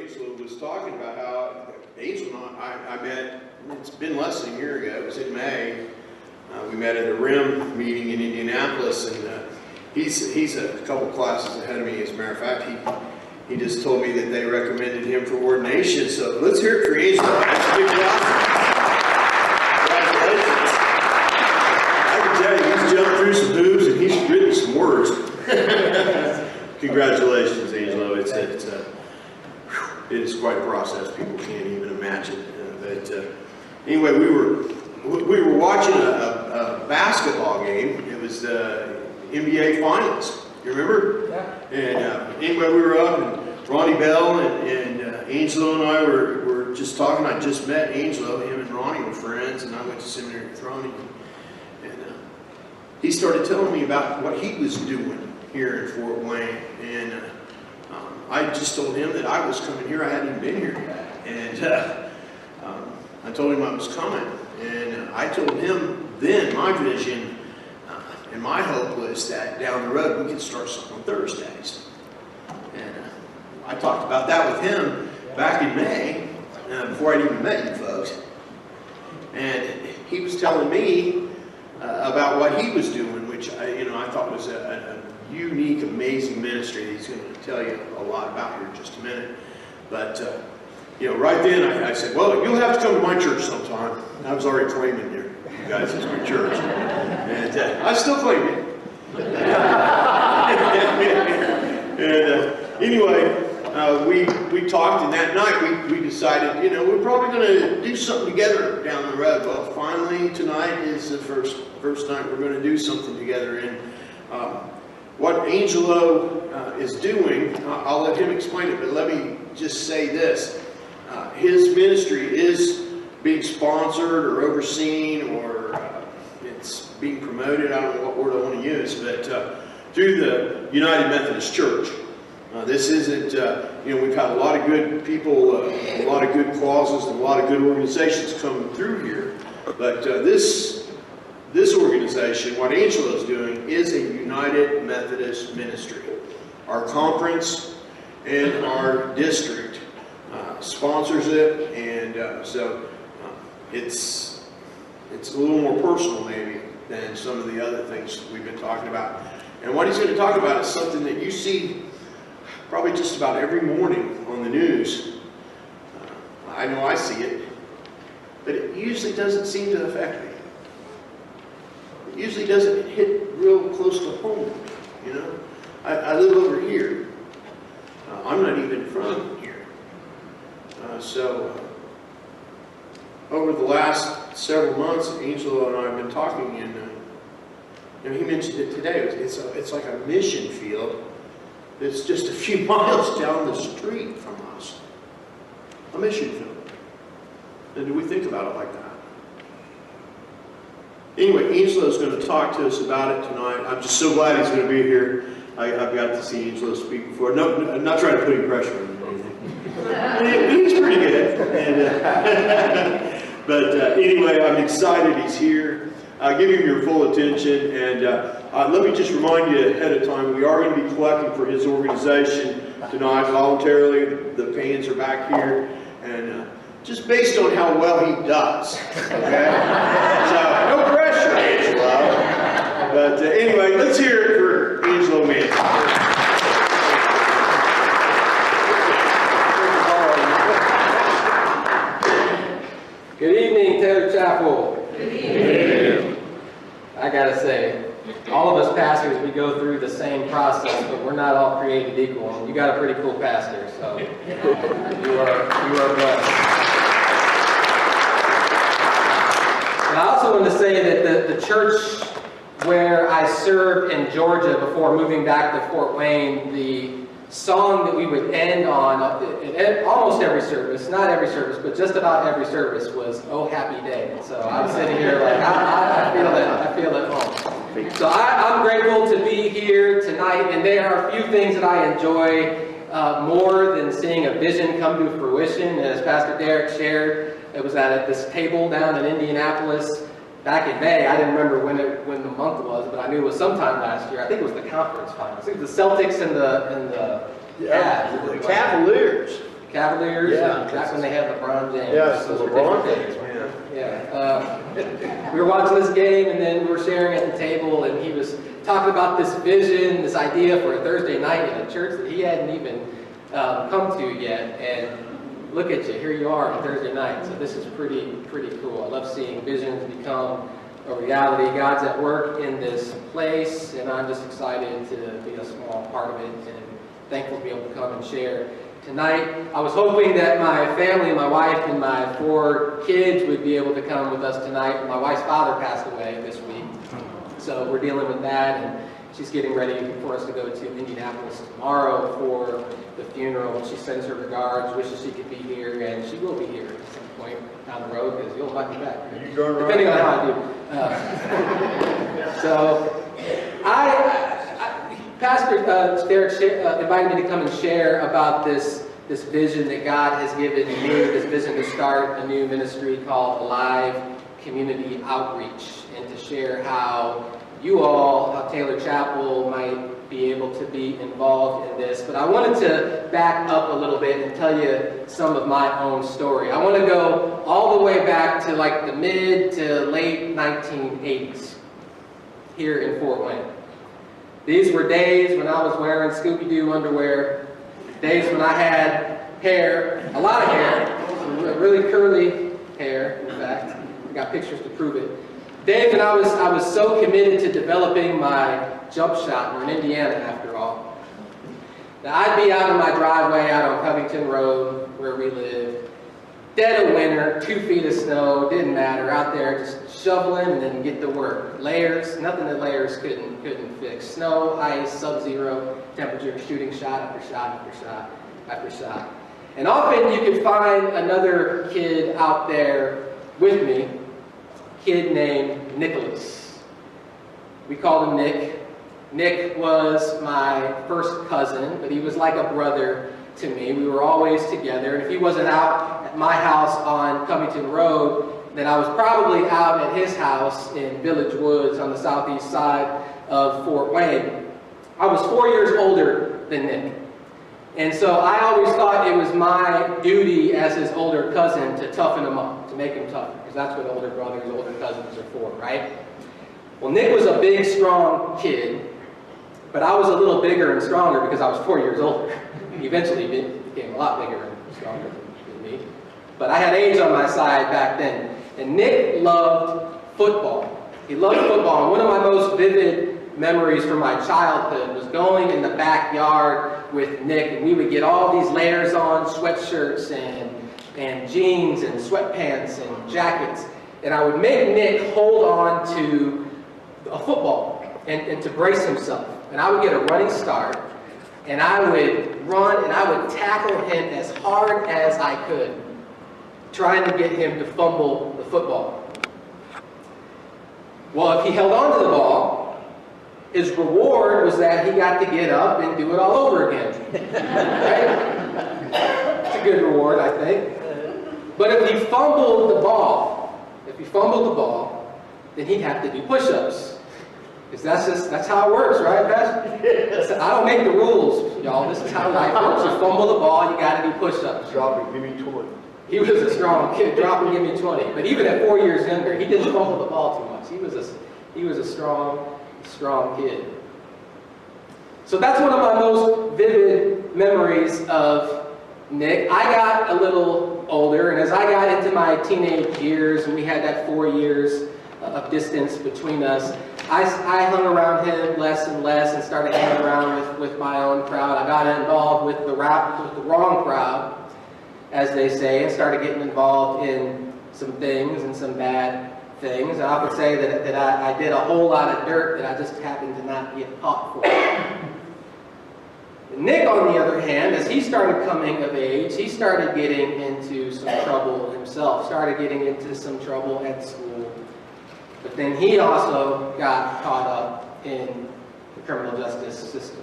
Angelo was talking about how Angelo and I met, it's been less than a year ago, it was in May. We met at a RIM meeting in Indianapolis, and he's a couple classes ahead of me. As a matter of fact, he just told me that they recommended him for ordination. So let's hear it for Angelo. That's a big job. Congratulations. I can tell you, he's jumped through some hoops and he's written some words. Congratulations, Angelo. It is quite a process. People can't even imagine. Anyway, we were watching a basketball game. It was the NBA Finals. You remember? Yeah. And anyway, we were up, and Ronnie Bell and Angelo and I were just talking. I just met Angelo. Him and Ronnie were friends, and I went to seminary with Ronnie. And he started telling me about what he was doing here in Ft.Wayne. And I just told him that I was coming here. I hadn't even been here yet. And I told him I was coming. And I told him then my vision and my hope was that down the road we could start something on Thursdays. And I talked about that with him back in May, before I'd even met you folks. And he was telling me about what he was doing, which I thought was a unique, amazing ministry. He's going to tell you a lot about here in just a minute. But right then I said, well, you'll have to come to my church sometime. I was already claiming you guys as my church. And I still claim it. And anyway, we talked, and that night we decided, we're probably going to do something together down the road. Well, finally tonight is the first night we're going to do something together. And what Angelo is doing, I'll let him explain it, but let me just say this. His ministry is being sponsored or overseen, or it's being promoted, I don't know what word I want to use, but through the United Methodist Church. This isn't, we've had a lot of good people, a lot of good causes, and a lot of good organizations come through here. But this organization, what Angelo's doing, is a United Methodist ministry. Our conference and our district sponsors it, and so it's a little more personal maybe than some of the other things we've been talking about. And what he's going to talk about is something that you see probably just about every morning on the news. I know I see it, but it usually doesn't seem to affect me. It usually doesn't hit real close to home. I live over here. I'm not even from here. So over the last several months, Angelo and I have been talking, and he mentioned it today. It's like a mission field that's just a few miles down the street from us. A mission field. And do we think about it like that? Anyway, Angelo's going to talk to us about it tonight. I'm just so glad he's going to be here. I've got to see Angelo speak before. No, I'm not trying to put any pressure on him or anything. He's pretty good. But anyway, I'm excited he's here. Give him your full attention. And let me just remind you ahead of time, we are going to be collecting for his organization tonight voluntarily. The pans are back here. And just based on how well he does. Okay? So, no pressure, Angelo. But anyway, let's hear it for Angelo Mante. Good evening, Taylor Chapel. Good evening. I gotta say, all of us pastors, we go through the same process, but we're not all created equal. And you got a pretty cool pastor, so you are blessed. And I also want to say that the church where I served in Georgia before moving back to Ft.Wayne, the song that we would end on almost every service, not every service, but just about every service, was "Oh Happy Day." So I'm sitting here like I feel at home. So I'm grateful to be here tonight, and there are a few things that I enjoy more than seeing a vision come to fruition. As Pastor Derek shared, it was at this table down in Indianapolis back in May. I didn't remember when the month was, but I knew it was sometime last year. I think it was the conference finals. I think the Celtics and the Cavaliers. Cavaliers, Yeah. back when they had LeBron James. Yeah, it's the Those were LeBron different days, man. Yeah. We were watching this game, and then we were sharing at the table, and he was talking about this vision, this idea for a Thursday night in a church that he hadn't even come to yet. And look at you, here you are on Thursday night. So this is pretty cool. I love seeing visions become a reality. God's at work in this place, and I'm just excited to be a small part of it, and thankful to be able to come and share tonight. I was hoping that my family, my wife, and my 4 kids would be able to come with us tonight. My wife's father passed away this week, so we're dealing with that, and she's getting ready for us to go to Indianapolis tomorrow for the funeral. She sends her regards, wishes she could be here, and she will be here at some point down the road, because you'll invite me back, right? Depending on how I do. So, Pastor Derek invited me to come and share about this vision that God has given me, this vision to start a new ministry called Alive Community Outreach, and to share how you all, how Taylor Chapel might be able to be involved in this. But I wanted to back up a little bit and tell you some of my own story. I want to go all the way back to like the mid to late 1980s here in Ft.Wayne. These were days when I was wearing Scooby-Doo underwear, days when I had hair, a lot of hair, really curly hair, in fact. I got pictures to prove it. Days when I was so committed to developing my jump shot. We're in Indiana, after all. Now, I'd be out in my driveway out on Covington Road, where we live, dead of winter, 2 feet of snow, didn't matter, out there just shoveling and then get to work. Layers, nothing that layers couldn't fix. Snow, ice, sub-zero temperature, shooting shot after shot after shot after shot. And often you could find another kid out there with me, a kid named Nicholas. We called him Nick. Nick was my first cousin, but he was like a brother to me. We were always together, and if he wasn't out at my house on Covington Road, then I was probably out at his house in Village Woods on the southeast side of Ft.Wayne. I was 4 years older than Nick, and so I always thought it was my duty as his older cousin to toughen him up, to make him tougher, because that's what older brothers, older cousins are for, right? Well, Nick was a big, strong kid, but I was a little bigger and stronger because I was 4 years older. He eventually became a lot bigger and stronger than me. But I had age on my side back then. And Nick loved football. He loved football. And one of my most vivid memories from my childhood was going in the backyard with Nick. And we would get all these layers on, sweatshirts and jeans and sweatpants and jackets. And I would make Nick hold on to a football and to brace himself. And I would get a running start. And I would run and I would tackle him as hard as I could, trying to get him to fumble the football. Well, if he held on to the ball, his reward was that he got to get up and do it all over again. Right? It's a good reward, I think. But if he fumbled the ball, then he'd have to do push-ups. Because that's how it works, right, Pastor? I don't make the rules, y'all. This is how life works. You fumble the ball, you got to do push-ups. Drop it, give me 20. He was a strong kid. Drop and give me 20. But even at 4 years younger, he didn't fumble the ball too much. He was a strong kid. So that's one of my most vivid memories of Nick. I got a little older, and as I got into my teenage years, and we had that 4 years of distance between us, I hung around him less and less and started hanging around with my own crowd. I got involved with the wrong crowd, as they say, and started getting involved in some things and some bad things. And I would say that I did a whole lot of dirt that I just happened to not get caught for. Nick, on the other hand, as he started coming of age, he started getting into some trouble himself, started getting into some trouble at school. But then he also got caught up in the criminal justice system.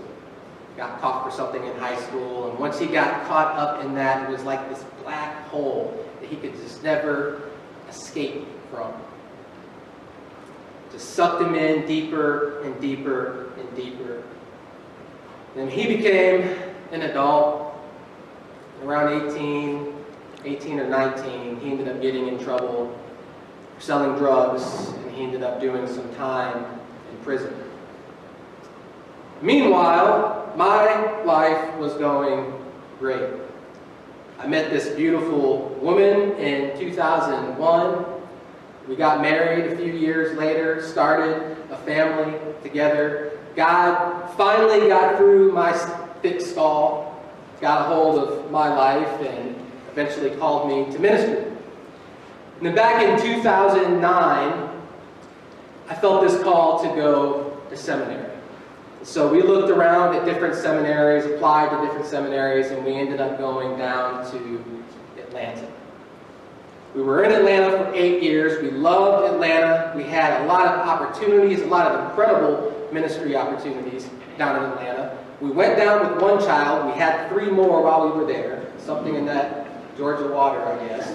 Got caught for something in high school, and once he got caught up in that, it was like this black hole that he could just never escape from. Just sucked him in deeper and deeper and deeper. Then he became an adult. Around 18 or 19, he ended up getting in trouble for selling drugs, and he ended up doing some time in prison. Meanwhile, my life was going great. I met this beautiful woman in 2001. We got married a few years later, started a family together. God finally got through my thick skull, got a hold of my life, and eventually called me to ministry. And then back in 2009, I felt this call to go to seminary. So we looked around at different seminaries, applied to different seminaries, and we ended up going down to Atlanta. We were in Atlanta for 8 years. We loved Atlanta. We had a lot of opportunities, a lot of incredible ministry opportunities down in Atlanta. We went down with one child. We had 3 more while we were there. Something in that Georgia water, I guess.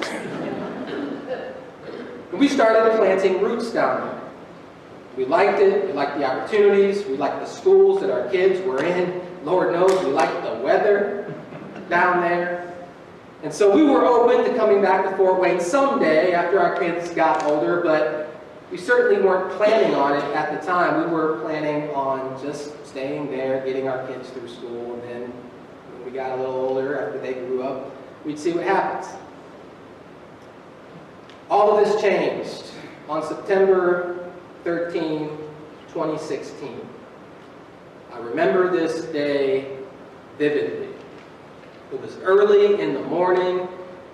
And we started planting roots down there. We liked it. We liked the opportunities. We liked the schools that our kids were in. Lord knows we liked the weather down there. And so we were open to coming back to Ft.Wayne someday after our kids got older, but we certainly weren't planning on it at the time. We were planning on just staying there, getting our kids through school, and then when we got a little older, after they grew up, we'd see what happens. All of this changed on September 13, 2016. I remember this day vividly. It was early in the morning.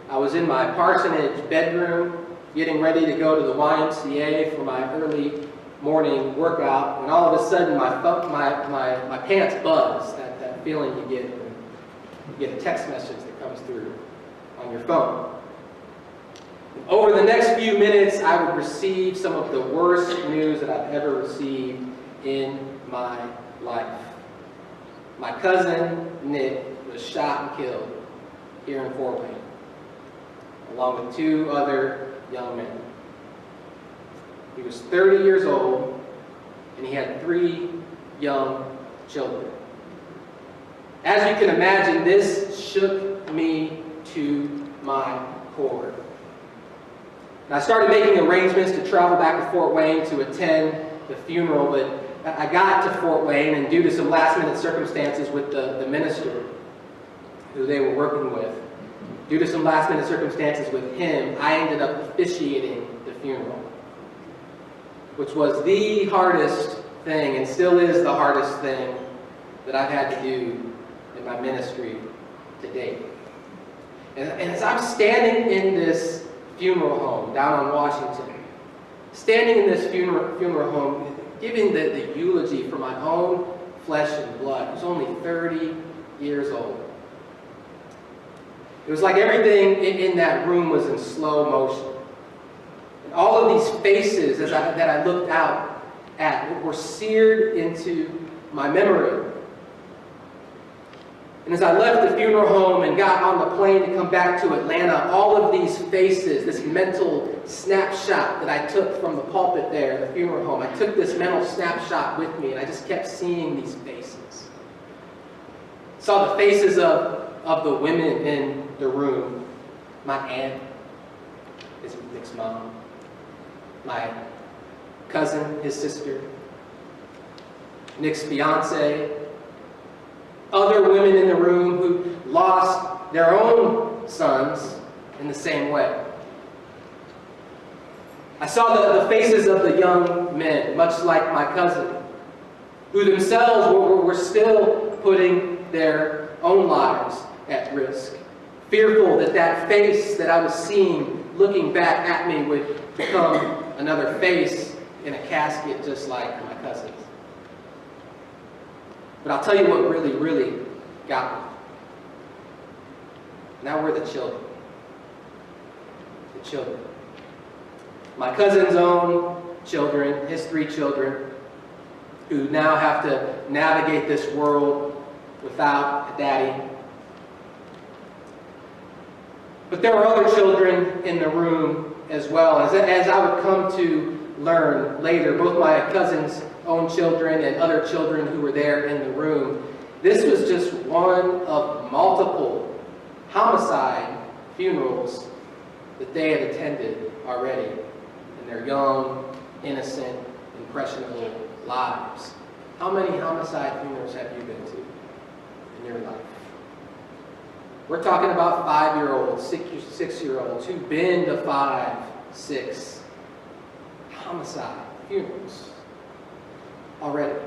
I was in my parsonage bedroom getting ready to go to the YMCA for my early morning workout, when all of a sudden my pants buzzed, that feeling you get when you get a text message that comes through on your phone. Over the next few minutes, I would receive some of the worst news that I've ever received in my life. My cousin, Nick, was shot and killed here in Ft.Wayne, along with 2 other young men. He was 30 years old, and he had 3 young children. As you can imagine, this shook me to my core. And I started making arrangements to travel back to Ft.Wayne to attend the funeral, but I got to Ft.Wayne, and due to some last-minute circumstances with the minister who they were working with, due to some last-minute circumstances with him, I ended up officiating the funeral, which was the hardest thing, and still is the hardest thing, that I've had to do in my ministry to date. And as I'm standing in this funeral home down on Washington, standing in this funeral home, giving the eulogy for my own flesh and blood. I was only 30 years old. It was like everything in that room was in slow motion. And all of these faces that I looked out at were seared into my memory. And as I left the funeral home and got on the plane to come back to Atlanta, all of these faces, this mental snapshot that I took from the pulpit there in the funeral home, I took this mental snapshot with me, and I just kept seeing these faces. Saw the faces of the women in the room. My aunt, his Nick's mom. My cousin, his sister. Nick's fiance. Other women in the room who lost their own sons in the same way. I saw the faces of the young men, much like my cousin, who themselves were still putting their own lives at risk, fearful that that face that I was seeing looking back at me would become another face in a casket just like my cousin's. But I'll tell you what really, really got me. Now we're the children. The children. My cousin's own children, his 3 children, who now have to navigate this world without a daddy. But there were other children in the room as well. As I would come to learn later, both my cousin's own children and other children who were there in the room, this was just one of multiple homicide funerals that they had attended already in their young, innocent, impressionable lives. How many homicide funerals have you been to in your life? We're talking about 5-year-olds, 6-year-olds who've been to 5, 6 homicide funerals already.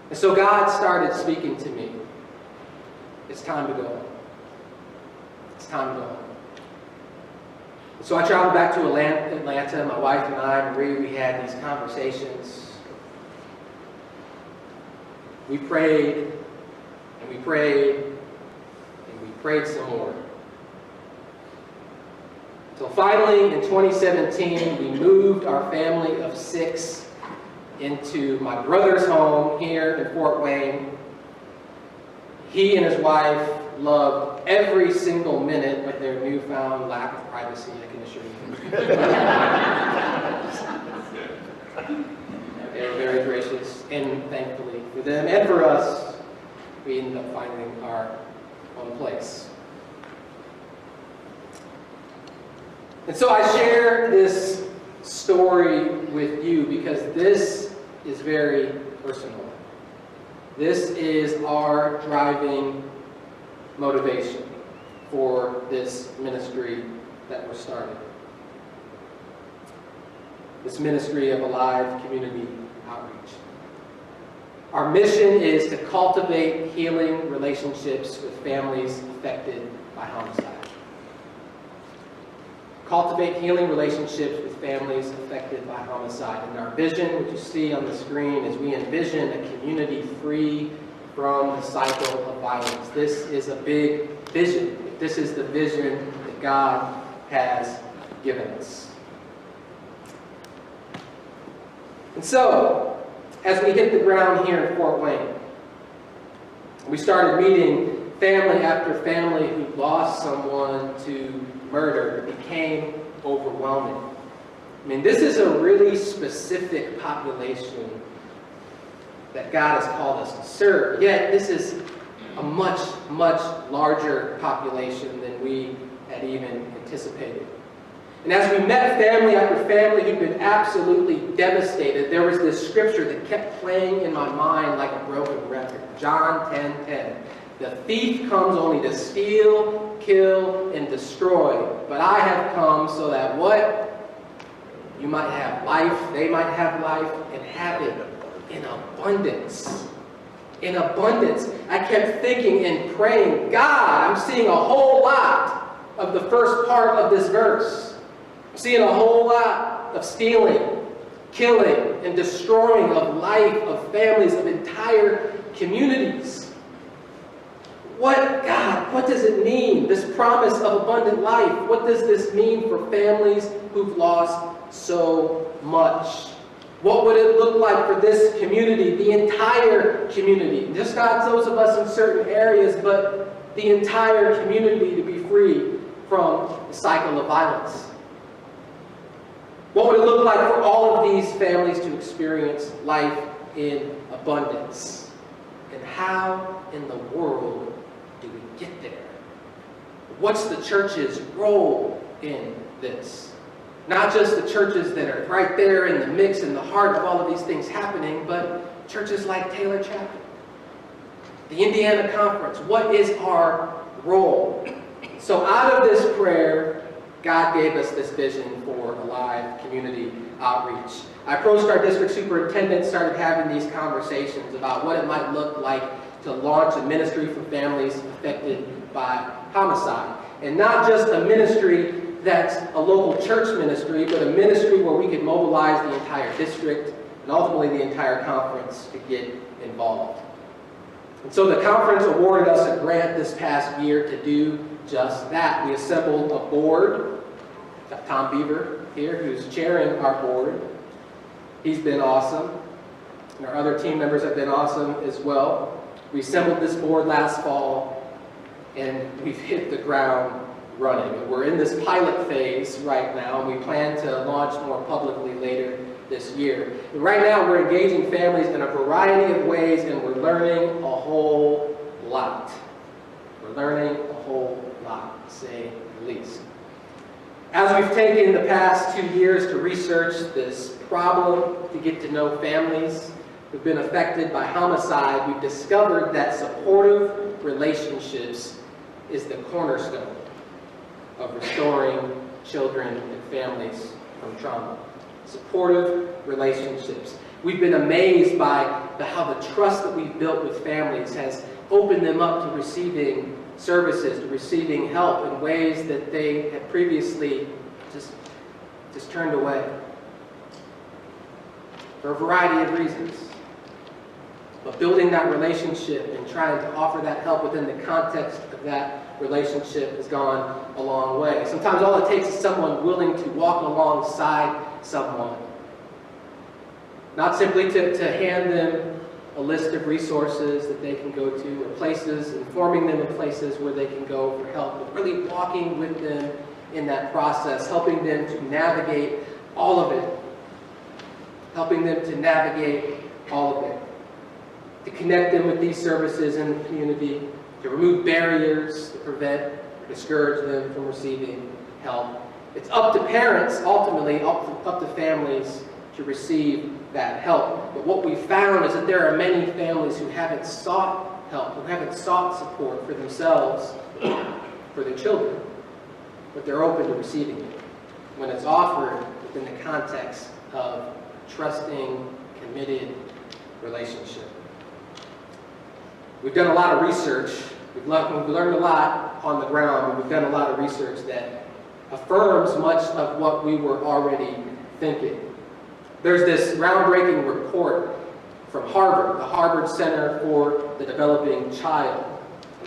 And so God started speaking to me. It's time to go. It's time to go. So I traveled back to Atlanta. My wife and I, Marie, we had these conversations. We prayed, and we prayed, and we prayed some more. So finally, in 2017, we moved our family of 6 into my brother's home here in Ft.Wayne. He and his wife loved every single minute of their newfound lack of privacy, I can assure you. They were very gracious, and thankfully for them and for us, we ended up finding our own place. And so I share this story with you because this is very personal. This is our driving motivation for this ministry that we're starting. This ministry of Alive Community Outreach. Our mission is to cultivate healing relationships with families affected by homicide. Cultivate healing relationships with families affected by homicide. And our vision, which you see on the screen, is we envision a community free from the cycle of violence. This is a big vision. This is the vision that God has given us. And so, as we hit the ground here in Ft.Wayne, we started meeting family after family who lost someone to murder. It became overwhelming. I mean, this is a really specific population that God has called us to serve. Yet, this is a much, much larger population than we had even anticipated. And as we met family after family who'd been absolutely devastated, there was this scripture that kept playing in my mind like a broken record. John 10:10. The thief comes only to steal, kill, and destroy. But I have come so that what? You might have life, they might have life, and have it in abundance. In abundance. I kept thinking and praying, God, I'm seeing a whole lot of the first part of this verse. I'm seeing a whole lot of stealing, killing, and destroying of life, of families, of entire communities. What, God, what does it mean, this promise of abundant life? What does this mean for families who've lost so much? What would it look like for this community, the entire community? Just not those of us in certain areas, but the entire community to be free from the cycle of violence. What would it look like for all of these families to experience life in abundance? And how in the world do we get there? What's the church's role in this? Not just the churches that are right there in the mix, in the heart of all of these things happening, but churches like Taylor Chapel, the Indiana Conference. What is our role? So out of this prayer, God gave us this vision for Alive Community Outreach. I approached our district superintendent, started having these conversations about what it might look like to launch a ministry for families affected by homicide. And not just a ministry that's a local church ministry, but a ministry where we could mobilize the entire district and ultimately the entire conference to get involved. And so the conference awarded us a grant this past year to do just that. We assembled a board. We've got Tom Beaver here, who's chairing our board. He's been awesome. And our other team members have been awesome as well. We assembled this board last fall, and we've hit the ground running. And we're in this pilot phase right now, and we plan to launch more publicly later this year. And right now, we're engaging families in a variety of ways, and we're learning a whole lot. We're learning a whole lot, to say the least. As we've taken the past 2 years to research this problem, to get to know families who've been affected by homicide, we've discovered that supportive relationships is the cornerstone of restoring children and families from trauma. Supportive relationships. We've been amazed by how the trust that we've built with families has opened them up to receiving services, to receiving help in ways that they had previously just turned away. For a variety of reasons. But building that relationship and trying to offer that help within the context of that relationship has gone a long way. Sometimes all it takes is someone willing to walk alongside someone. Not simply to hand them a list of resources that they can go to, or places, informing them of places where they can go for help, but really walking with them in that process, helping them to navigate all of it. Helping them to navigate all of it. To connect them with these services in the community, to remove barriers, to prevent or discourage them from receiving help. It's up to parents, ultimately, up to families to receive that help. But what we found is that there are many families who haven't sought help, who haven't sought support for themselves, for their children, but they're open to receiving it when it's offered within the context of trusting, committed relationship. We've done a lot of research. We've learned a lot on the ground, and we've done a lot of research that affirms much of what we were already thinking. There's this groundbreaking report from Harvard, the Harvard Center for the Developing Child.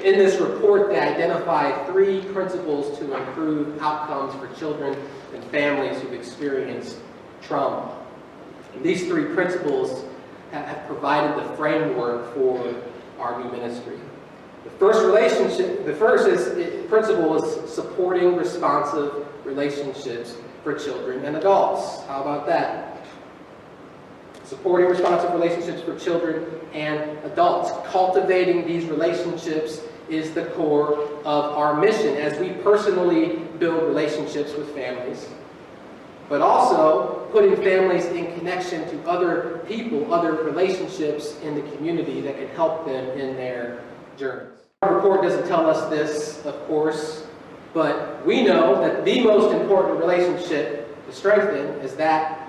In this report, they identify 3 principles to improve outcomes for children and families who've experienced trauma. And these 3 principles have provided the framework for our new ministry. The first principle is supporting responsive relationships for children and adults. How about that? Supporting responsive relationships for children and adults. Cultivating these relationships is the core of our mission as we personally build relationships with families, but also putting families in connection to other people, other relationships in the community that can help them in their journeys. Our report doesn't tell us this, of course, but we know that the most important relationship to strengthen is that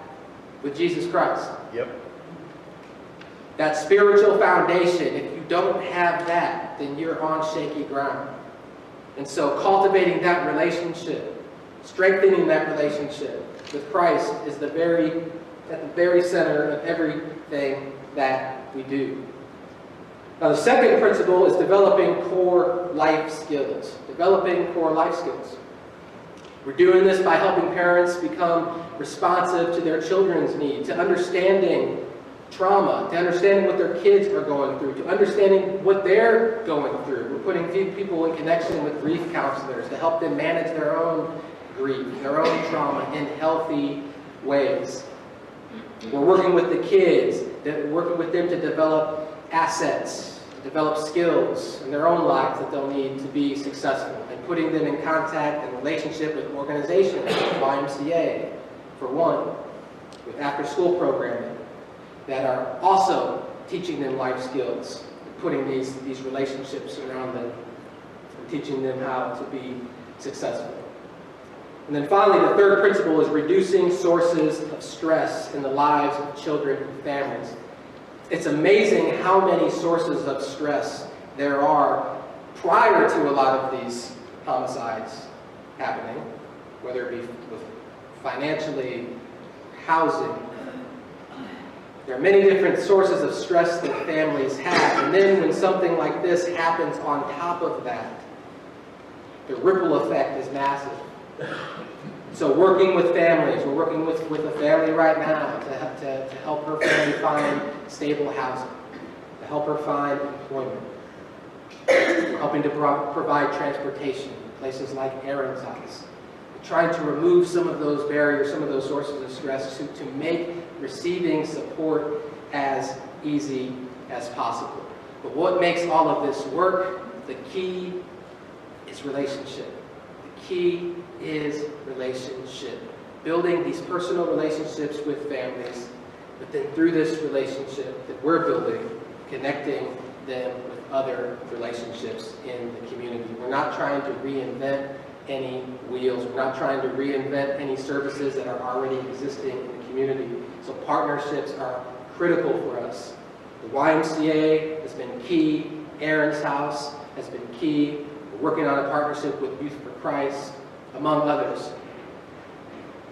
with Jesus Christ. Yep. That spiritual foundation, if you don't have that, then you're on shaky ground. And so cultivating that relationship, strengthening that relationship with Christ is at the very center of everything that we do. Now, the second principle is developing core life skills. Developing core life skills. We're doing this by helping parents become responsive to their children's needs, to understanding trauma, to understanding what their kids are going through, to understanding what they're going through. We're putting people in connection with grief counselors to help them manage their own grief, their own trauma in healthy ways. We're working with the kids, working with them to develop assets, to develop skills in their own lives that they'll need to be successful, and putting them in contact and relationship with organizations like YMCA, for one, with after-school programming that are also teaching them life skills, putting these relationships around them, and teaching them how to be successful. And then finally, the third principle is reducing sources of stress in the lives of children and families. It's amazing how many sources of stress there are prior to a lot of these homicides happening, whether it be with financially, housing. There are many different sources of stress that families have, and then when something like this happens on top of that, the ripple effect is massive. So working with families, we're working with a family right now to help her family find stable housing, to help her find employment. We're helping to provide transportation, places like Aaron's house. We're trying to remove some of those barriers, some of those sources of stress to make receiving support as easy as possible. But what makes all of this work, the key is relationship. The key is relationship. Building these personal relationships with families, but then through this relationship that we're building, connecting them with other relationships in the community. We're not trying to reinvent any wheels. We're not trying to reinvent any services that are already existing in the community. So partnerships are critical for us. The YMCA has been key. Aaron's House has been key. We're working on a partnership with Youth for Christ, among others.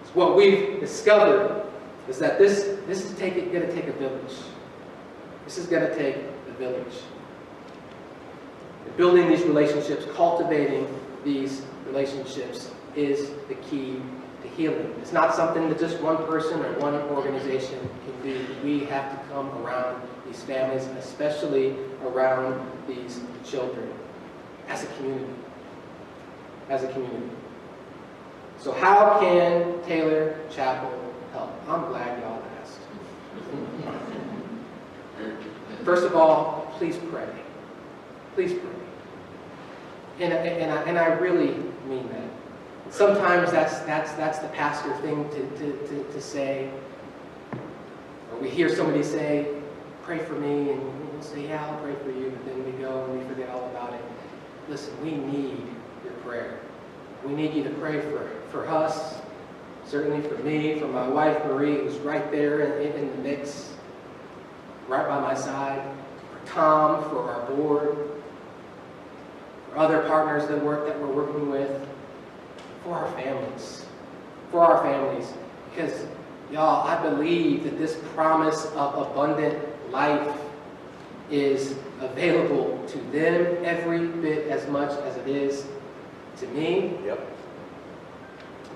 So what we've discovered is that this is going to take a village. This is going to take a village. Building these relationships, cultivating these relationships is the key to healing. It's not something that just one person or one organization can do. We have to come around these families, and especially around these children, as a community. As a community. So how can Taylor Chapel help? I'm glad y'all asked. First of all, please pray. Please pray. And I really mean that. Sometimes that's the pastor thing to say. Or we hear somebody say, pray for me, and we'll say, yeah, I'll pray for you, but then we go and we forget all about it. Listen, we need your prayer. We need you to pray for us, certainly for me, for my wife Marie, who's right there in the mix, right by my side, for Tom, for our board, for other partners that we're working with, for our families. For our families. Because, y'all, I believe that this promise of abundant life is available to them every bit as much as it is to me,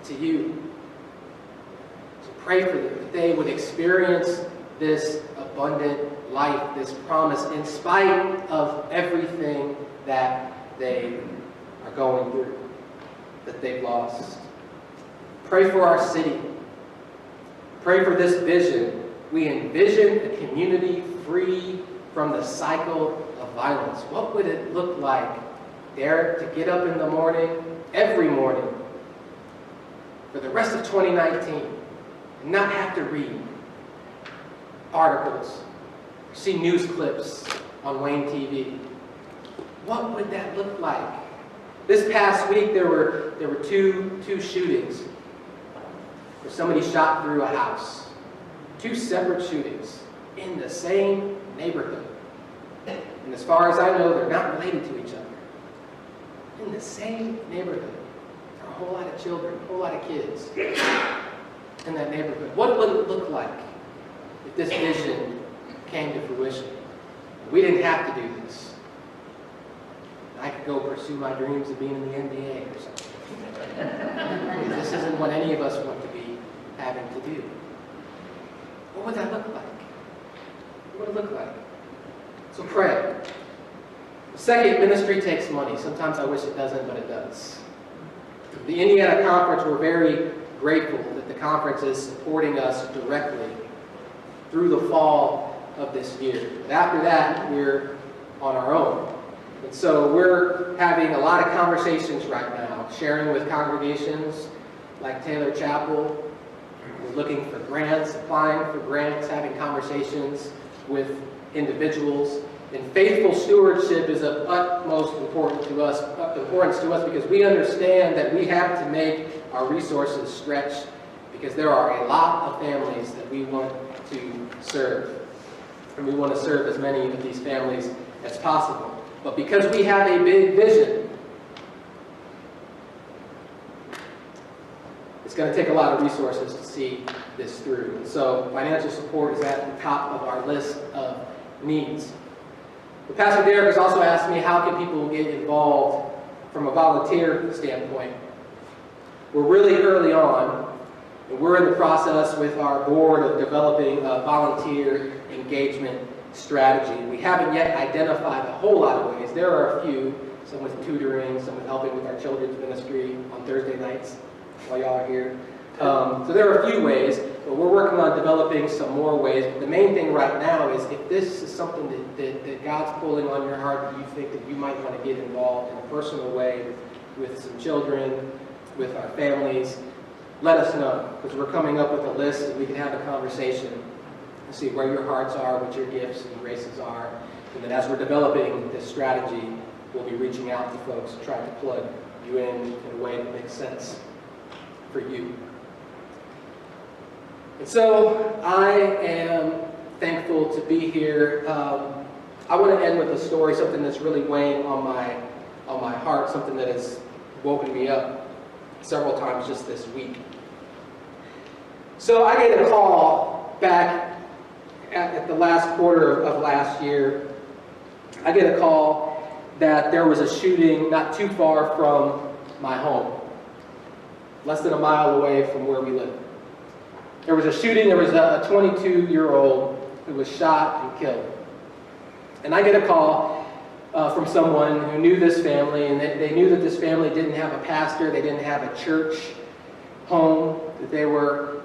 to you. So pray for them, that they would experience this abundant life, this promise, in spite of everything that they are going through, that they've lost. Pray for our city. Pray for this vision. We envision a community free from the cycle of violence. What would it look like, Derek, to get up in the morning, every morning, for the rest of 2019, and not have to read articles, see news clips on Wayne TV? What would that look like? This past week, there were two shootings where somebody shot through a house. Two separate shootings in the same neighborhood. And as far as I know, they're not related to each other. In the same neighborhood. There are a whole lot of children, a whole lot of kids in that neighborhood. What would it look like if this vision came to fruition? We didn't have to do this. I could go pursue my dreams of being in the NBA or something. This isn't what any of us want to be having to do. What would that look like? What would it look like? So pray. Second, ministry takes money. Sometimes I wish it doesn't, but it does. The Indiana Conference, we're very grateful that the conference is supporting us directly through the fall of this year. But after that, we're on our own. And so we're having a lot of conversations right now, sharing with congregations like Taylor Chapel. We're looking for grants, applying for grants, having conversations with individuals. And faithful stewardship is of utmost importance to us because we understand that we have to make our resources stretch because there are a lot of families that we want to serve. And we want to serve as many of these families as possible. But because we have a big vision, it's going to take a lot of resources to see this through. And so financial support is at the top of our list of needs. But Pastor Derek has also asked me, how can people get involved from a volunteer standpoint? We're really early on, and we're in the process with our board of developing a volunteer engagement strategy. We haven't yet identified a whole lot of ways. There are a few, some with tutoring, some with helping with our children's ministry on Thursday nights while y'all are here. So there are a few ways, but we're working on developing some more ways. But the main thing right now is if this is something that God's pulling on your heart, that you think that you might want to get involved in a personal way with some children, with our families, let us know, because we're coming up with a list and we can have a conversation and see where your hearts are, what your gifts and graces are. And then as we're developing this strategy, we'll be reaching out to folks and trying to plug you in a way that makes sense for you. And so I am thankful to be here. I want to end with a story, something that's really weighing on my heart, something that has woken me up several times just this week. So I get a call back at the last quarter of last year. I get a call that there was a shooting not too far from my home, less than a mile away from where we live. There was a shooting. There was a 22-year-old who was shot and killed. And I get a call from someone who knew this family, and they knew that this family didn't have a pastor, they didn't have a church home that they were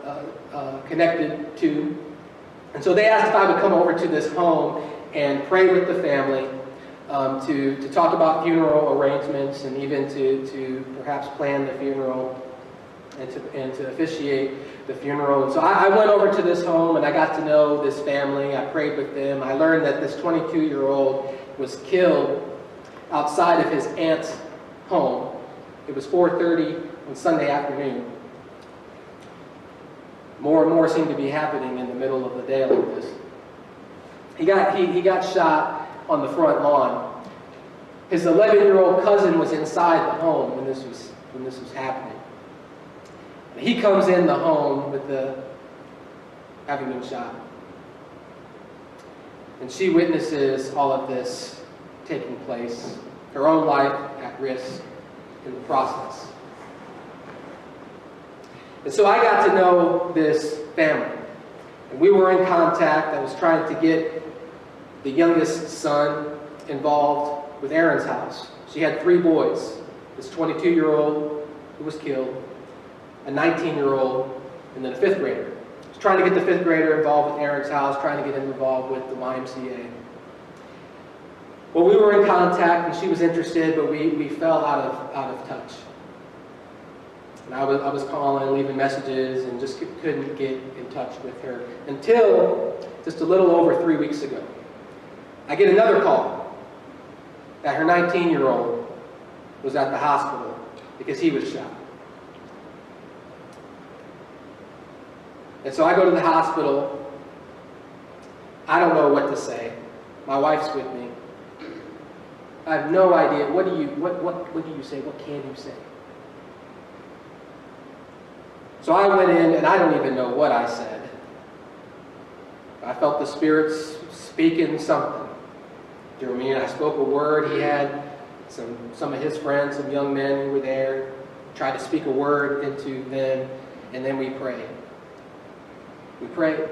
connected to. And so they asked if I would come over to this home and pray with the family, to talk about funeral arrangements and even to perhaps plan the funeral and to officiate the funeral. And so I went over to this home and I got to know this family. I prayed with them. I learned that this 22-year-old was killed outside of his aunt's home. It was 4:30 on Sunday afternoon. More and more seemed to be happening in the middle of the day like this. He got shot on the front lawn. His 11-year-old cousin was inside the home when this was happening. He comes in the home with having been shot. And she witnesses all of this taking place, her own life at risk in the process. And so I got to know this family. And we were in contact. I was trying to get the youngest son involved with Erin's house. She had 3 boys. This 22-year-old who was killed, a 19-year-old, and then a 5th grader. I was trying to get the 5th grader involved with Erin's house, trying to get him involved with the YMCA. Well, we were in contact, and she was interested, but we fell out of touch. And I was calling, leaving messages, and just couldn't get in touch with her until just a little over 3 weeks ago. I get another call that her 19-year-old was at the hospital because he was shot. And so I go to the hospital. I don't know what to say. My wife's with me. I have no idea. What do you say? What can you say? So I went in, and I don't even know what I said. I felt the Spirit speaking something through me, and I spoke a word. He had some of his friends, some young men who were there, tried to speak a word into them, and then we prayed. We prayed.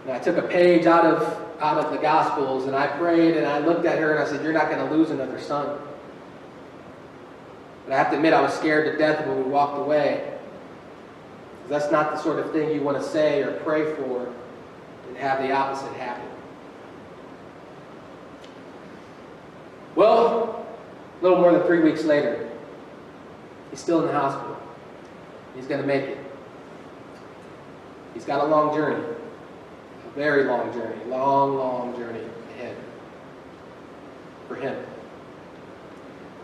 And I took a page out of the Gospels, and I prayed, and I looked at her, and I said, "You're not going to lose another son." But I have to admit, I was scared to death when we walked away. Because that's not the sort of thing you want to say or pray for and have the opposite happen. Well, a little more than 3 weeks later, he's still in the hospital. He's going to make it. He's got a long journey, a very long journey, long journey ahead for him.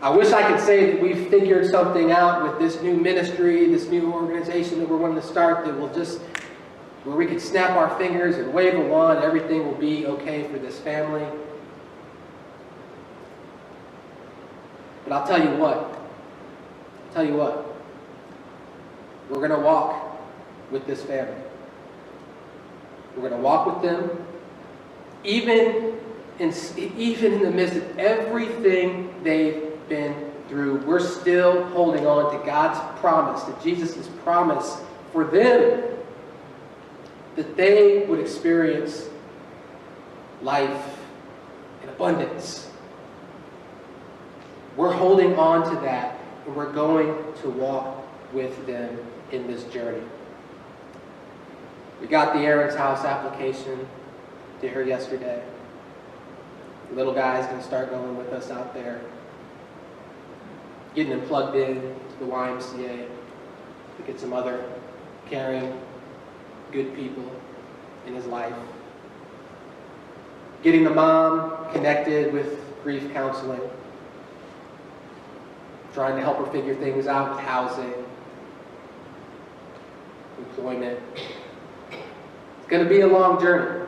I wish I could say that we've figured something out with this new ministry, this new organization that we're wanting to start, that will just, where we can snap our fingers and wave a wand, everything will be okay for this family. But I'll tell you what, we're going to walk with this family. We're going to walk with them, even in the midst of everything they've been through. We're still holding on to God's promise, to Jesus' promise for them, that they would experience life in abundance. We're holding on to that, and we're going to walk with them in this journey. We got the Aaron's House application to her yesterday. The little guy's going to start going with us out there, getting him plugged in to the YMCA, to get some other caring, good people in his life. Getting the mom connected with grief counseling, trying to help her figure things out with housing, employment. It's going to be a long journey,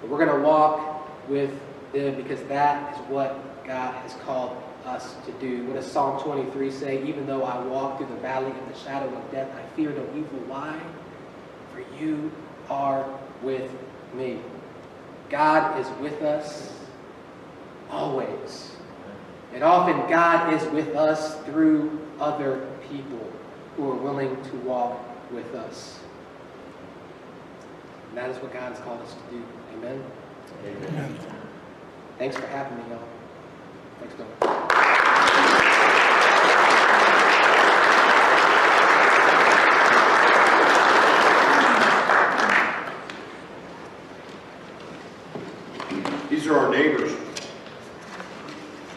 but we're going to walk with them because that is what God has called us to do. What does Psalm 23 say? Even though I walk through the valley of the shadow of death, I fear no evil. Why? For you are with me. God is with us always. And often God is with us through other people who are willing to walk with us. And that is what God has called us to do. Amen? Amen. Thanks for having me, y'all. Thanks, Bill. These are our neighbors.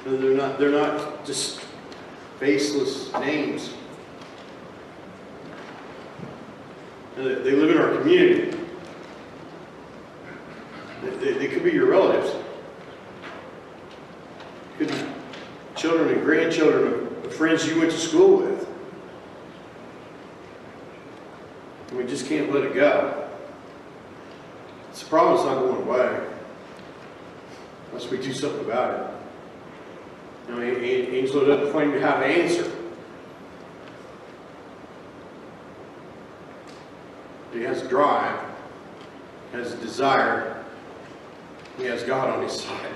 They're not just faceless names. They live in our community. They could be your relatives. Could be children and grandchildren of friends you went to school with. And we just can't let it go. It's a problem that's not going away unless we do something about it. Now, Angelo doesn't claim to have an answer. He has a drive, has a desire. He has God on his side.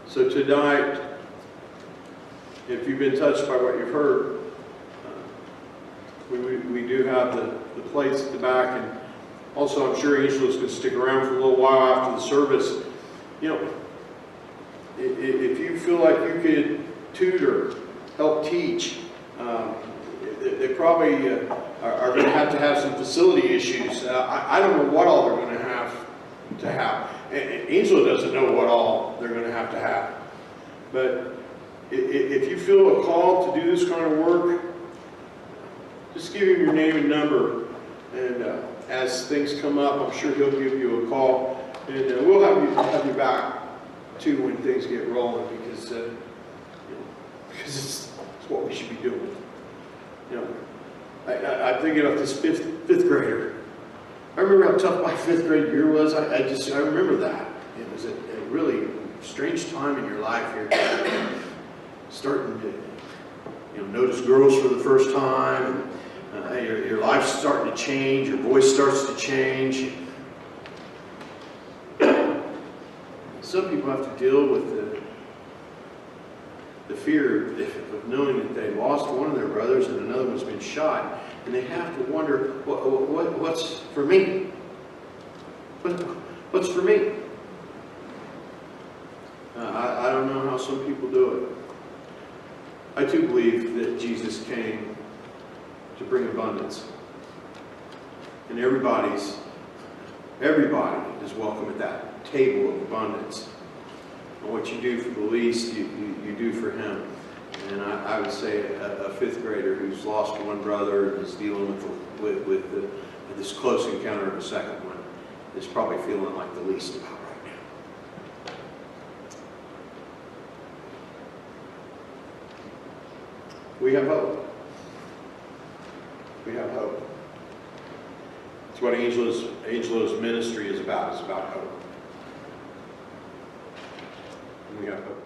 So tonight, if you've been touched by what you've heard, we do have the plates at the back, and also I'm sure Angelo's going to stick around for a little while after the service. You know, if you feel like you could tutor, help teach, they probably are going to have some facility issues. I don't know what all they're going to have. Angelo doesn't know what all they're going to have. But if you feel a call to do this kind of work, just give him your name and number. And as things come up, I'm sure he'll give you a call. And we'll have you back too when things get rolling, because it's what we should be doing. You know, I'm thinking of this fifth grader. I remember how tough my fifth grade year was. I remember that. It was a really strange time in your life. You're starting to notice girls for the first time. Your life's starting to change. Your voice starts to change. Some people have to deal with the fear of knowing that they lost one of their brothers and another one's been shot, and they have to wonder, what's for me? What's for me? I don't know how some people do it. I too believe that Jesus came to bring abundance, and everybody is welcome at that table of abundance. And what you do for the least, you do for him. And I would say a fifth grader who's lost one brother and is dealing with this close encounter of a second one is probably feeling like the least about right now. We have hope. We have hope. It's what Angelo's ministry is about. It's about hope. And we have hope.